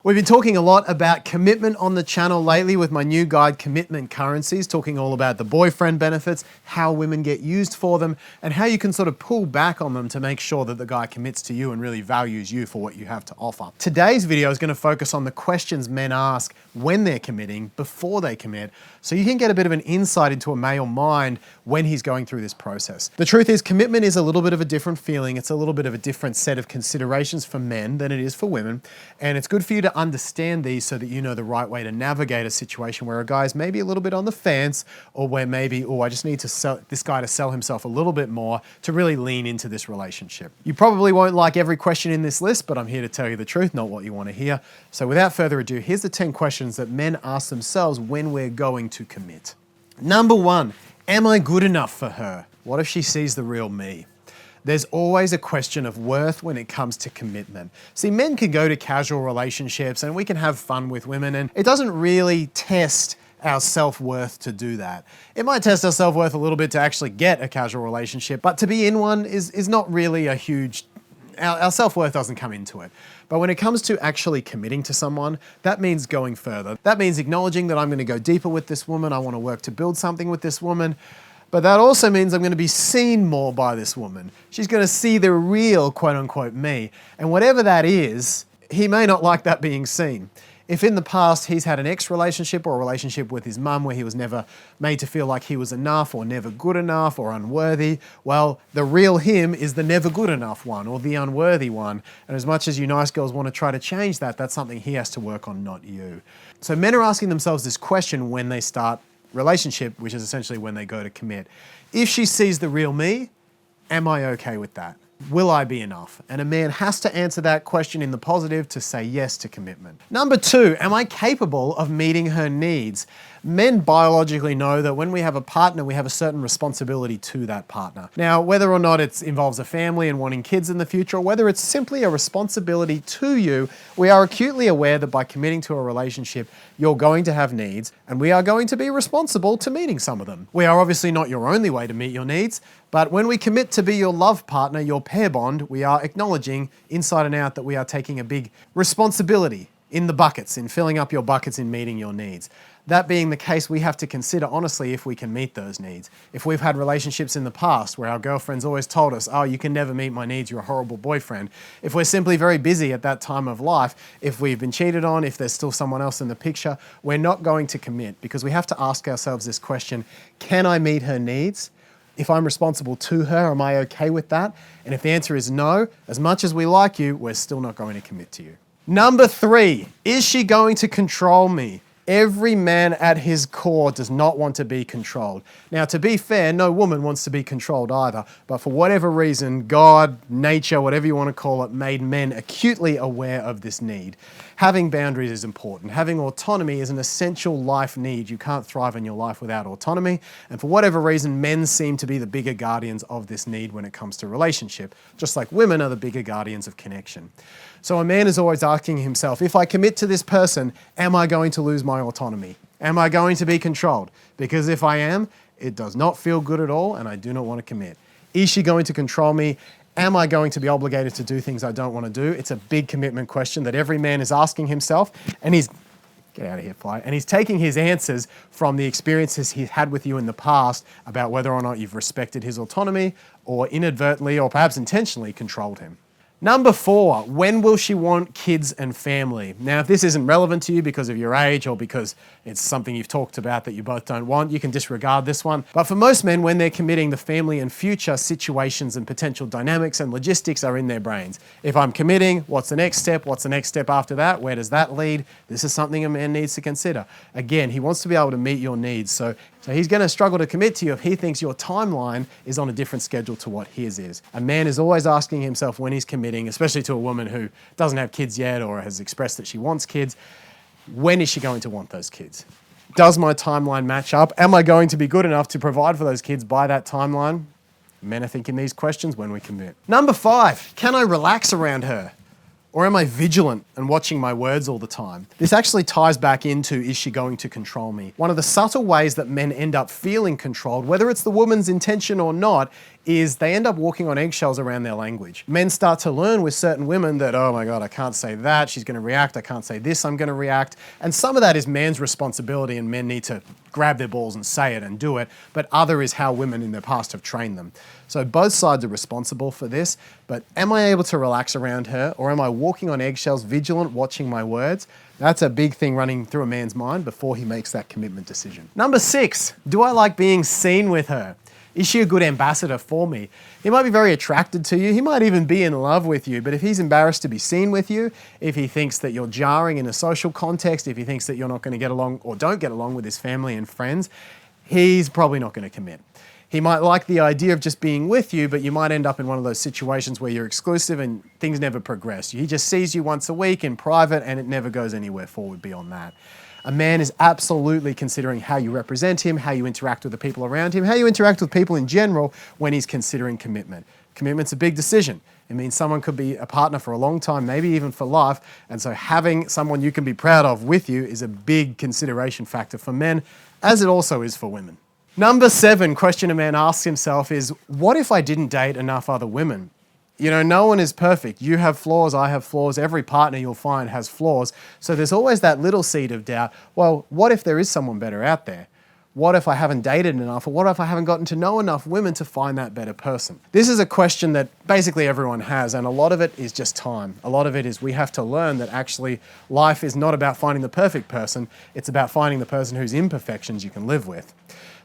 We've been talking a lot about commitment on the channel lately with my new guide, Commitment Currencies, talking all about the boyfriend benefits, how women get used for them, and how you can sort of pull back on them to make sure that the guy commits to you and really values you for what you have to offer. Today's video is going to focus on the questions men ask when they're committing, before they commit, so you can get a bit of an insight into a male mind when he's going through this process. The truth is, commitment is a little bit of a different feeling. It's a little bit of a different set of considerations for men than it is for women, and it's good for you to understand these so that you know the right way to navigate a situation where a guy's maybe a little bit on the fence, or where maybe, oh, I just need to sell this guy to sell himself a little bit more to really lean into this relationship. You probably won't like every question in this list, but I'm here to tell you the truth, not what you want to hear. So without further ado, here's the 10 questions that men ask themselves when we're going to commit. Number 1, am I good enough for her? What if she sees the real me? There's always a question of worth when it comes to commitment. See, men can go to casual relationships and we can have fun with women, and it doesn't really test our self-worth to do that. It might test our self-worth a little bit to actually get a casual relationship, but to be in one is not really a huge... Our self-worth doesn't come into it. But when it comes to actually committing to someone, that means going further. That means acknowledging that I'm going to go deeper with this woman, I want to work to build something with this woman. But that also means I'm going to be seen more by this woman. She's going to see the real quote-unquote me. And whatever that is, he may not like that being seen. If in the past he's had an ex-relationship or a relationship with his mum where he was never made to feel like he was enough or never good enough or unworthy, well, the real him is the never good enough one or the unworthy one. And as much as you nice girls want to try to change that, that's something he has to work on, not you. So men are asking themselves this question when they start relationship, which is essentially when they go to commit. If she sees the real me, am I okay with that? Will I be enough? And a man has to answer that question in the positive to say yes to commitment. Number 2, am I capable of meeting her needs? Men biologically know that when we have a partner, we have a certain responsibility to that partner. Now, whether or not it involves a family and wanting kids in the future, or whether it's simply a responsibility to you, we are acutely aware that by committing to a relationship, you're going to have needs, and we are going to be responsible to meeting some of them. We are obviously not your only way to meet your needs, but when we commit to be your love partner, your pair bond, we are acknowledging inside and out that we are taking a big responsibility in the buckets, in filling up your buckets, in meeting your needs. That being the case, we have to consider honestly if we can meet those needs. If we've had relationships in the past where our girlfriends always told us, oh, you can never meet my needs, you're a horrible boyfriend. If we're simply very busy at that time of life, if we've been cheated on, if there's still someone else in the picture, we're not going to commit, because we have to ask ourselves this question: can I meet her needs? If I'm responsible to her, am I okay with that? And if the answer is no, as much as we like you, we're still not going to commit to you. Number 3, is she going to control me? Every man at his core does not want to be controlled. Now, to be fair, no woman wants to be controlled either, but for whatever reason, God, nature, whatever you want to call it, made men acutely aware of this need. Having boundaries is important. Having autonomy is an essential life need. You can't thrive in your life without autonomy, and for whatever reason, men seem to be the bigger guardians of this need when it comes to relationship, just like women are the bigger guardians of connection. So a man is always asking himself, if I commit to this person, am I going to lose my autonomy? Am I going to be controlled? Because if I am, it does not feel good at all, and I do not want to commit. Is she going to control me? Am I going to be obligated to do things I don't want to do? It's a big commitment question that every man is asking himself, and he's... Get out of here, fly. And he's taking his answers from the experiences he's had with you in the past about whether or not you've respected his autonomy or inadvertently or perhaps intentionally controlled him. Number 4, when will she want kids and family? Now, if this isn't relevant to you because of your age or because it's something you've talked about that you both don't want, you can disregard this one. But for most men, when they're committing, the family and future situations and potential dynamics and logistics are in their brains. If I'm committing, what's the next step? What's the next step after that? Where does that lead? This is something a man needs to consider. Again, he wants to be able to meet your needs. So he's going to struggle to commit to you if he thinks your timeline is on a different schedule to what his is. A man is always asking himself when he's committing, especially to a woman who doesn't have kids yet or has expressed that she wants kids, when is she going to want those kids? Does my timeline match up? Am I going to be good enough to provide for those kids by that timeline? Men are thinking these questions when we commit. Number 5, can I relax around her? Or am I vigilant and watching my words all the time? This actually ties back into, is she going to control me? One of the subtle ways that men end up feeling controlled, whether it's the woman's intention or not, is they end up walking on eggshells around their language. Men start to learn with certain women that, oh my God, I can't say that, she's gonna react, I can't say this, I'm gonna react. And some of that is man's responsibility and men need to grab their balls and say it and do it, but other is how women in the past have trained them. So both sides are responsible for this, but am I able to relax around her, or am I walking on eggshells, vigilant, watching my words? That's a big thing running through a man's mind before he makes that commitment decision. Number 6, do I like being seen with her? Is she a good ambassador for me? He might be very attracted to you, he might even be in love with you, but if he's embarrassed to be seen with you, if he thinks that you're jarring in a social context, if he thinks that you're not going to get along or don't get along with his family and friends, he's probably not going to commit. He might like the idea of just being with you, but you might end up in one of those situations where you're exclusive and things never progress. He just sees you once a week in private and it never goes anywhere forward beyond that. A man is absolutely considering how you represent him, how you interact with the people around him, how you interact with people in general when he's considering commitment. Commitment's a big decision. It means someone could be a partner for a long time, maybe even for life, and so having someone you can be proud of with you is a big consideration factor for men, as it also is for women. Number 7 question a man asks himself is, what if I didn't date enough other women? You know, no one is perfect. You have flaws, I have flaws. Every partner you'll find has flaws. So there's always that little seed of doubt. Well, what if there is someone better out there? What if I haven't dated enough? Or what if I haven't gotten to know enough women to find that better person? This is a question that basically everyone has, and a lot of it is just time. A lot of it is we have to learn that actually life is not about finding the perfect person. It's about finding the person whose imperfections you can live with.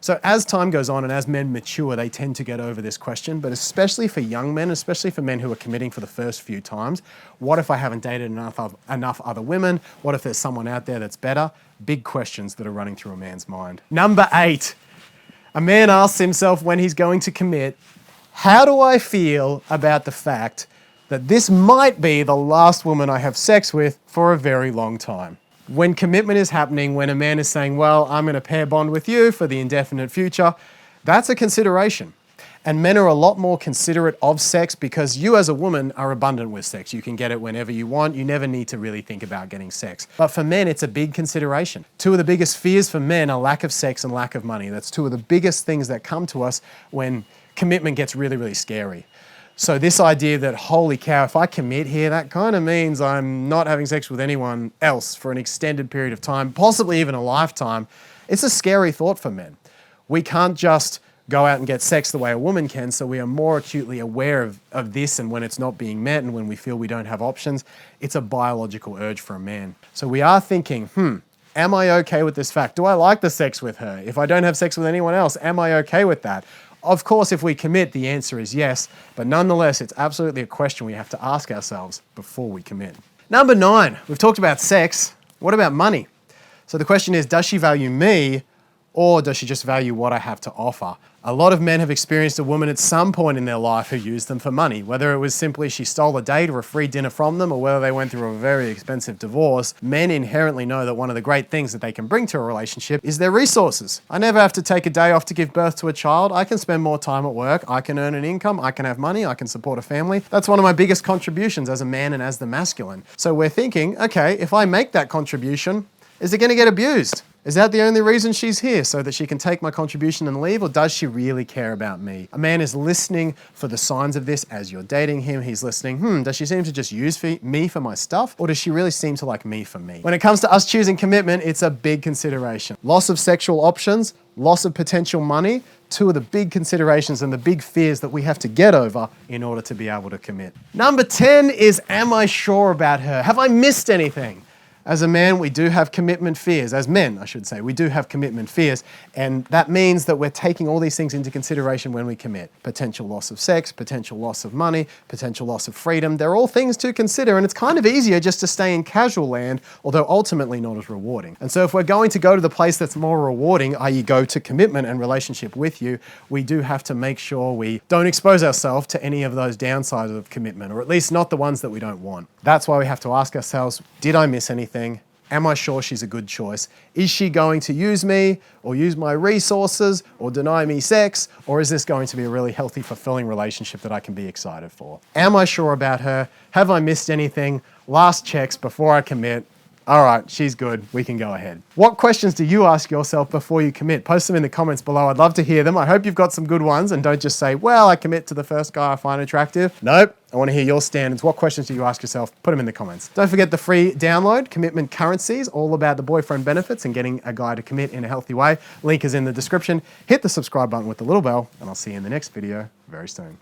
So as time goes on and as men mature, they tend to get over this question, but especially for young men, especially for men who are committing for the first few times, what if I haven't dated enough other women? What if there's someone out there that's better? Big questions that are running through a man's mind. Number 8, a man asks himself when he's going to commit, how do I feel about the fact that this might be the last woman I have sex with for a very long time? When commitment is happening, when a man is saying, well, I'm going to pair bond with you for the indefinite future, that's a consideration. And men are a lot more considerate of sex because you as a woman are abundant with sex. You can get it whenever you want. You never need to really think about getting sex. But for men, it's a big consideration. 2 of the biggest fears for men are lack of sex and lack of money. That's 2 of the biggest things that come to us when commitment gets really, really scary. So this idea that, holy cow, if I commit here, that kind of means I'm not having sex with anyone else for an extended period of time, possibly even a lifetime. It's a scary thought for men. We can't just go out and get sex the way a woman can, so we are more acutely aware of this, and when it's not being met and when we feel we don't have options, it's a biological urge for a man. So we are thinking, am I okay with this fact? Do I like the sex with her? If I don't have sex with anyone else, am I okay with that? Of course, if we commit, the answer is yes, but nonetheless, it's absolutely a question we have to ask ourselves before we commit. Number 9, we've talked about sex. What about money? So the question is, does she value me or does she just value what I have to offer? A lot of men have experienced a woman at some point in their life who used them for money, whether it was simply she stole a date or a free dinner from them, or whether they went through a very expensive divorce. Men inherently know that one of the great things that they can bring to a relationship is their resources. I never have to take a day off to give birth to a child. I can spend more time at work. I can earn an income. I can have money. I can support a family. That's one of my biggest contributions as a man and as the masculine. So we're thinking, okay, if I make that contribution, is it going to get abused? Is that the only reason she's here, so that she can take my contribution and leave, or does she really care about me? A man is listening for the signs of this as you're dating him. He's listening, does she seem to just use me for my stuff, or does she really seem to like me for me? When it comes to us choosing commitment, it's a big consideration. Loss of sexual options, loss of potential money, 2 of the big considerations and the big fears that we have to get over in order to be able to commit. Number 10 is, am I sure about her? Have I missed anything? As a man, we do have commitment fears. As men, I should say, we do have commitment fears. And that means that we're taking all these things into consideration when we commit. Potential loss of sex, potential loss of money, potential loss of freedom. They're all things to consider. And it's kind of easier just to stay in casual land, although ultimately not as rewarding. And so if we're going to go to the place that's more rewarding, i.e. go to commitment and relationship with you, we do have to make sure we don't expose ourselves to any of those downsides of commitment, or at least not the ones that we don't want. That's why we have to ask ourselves, did I miss anything? Am I sure she's a good choice? Is she going to use me or use my resources or deny me sex? Or is this going to be a really healthy, fulfilling relationship that I can be excited for? Am I sure about her? Have I missed anything? Last checks before I commit. All right, she's good. We can go ahead. What questions do you ask yourself before you commit? Post them in the comments below. I'd love to hear them. I hope you've got some good ones, and don't just say, well, I commit to the first guy I find attractive. Nope. I want to hear your standards. What questions do you ask yourself? Put them in the comments. Don't forget the free download, Commitment Currencies, all about the boyfriend benefits and getting a guy to commit in a healthy way. Link is in the description. Hit the subscribe button with the little bell, and I'll see you in the next video very soon.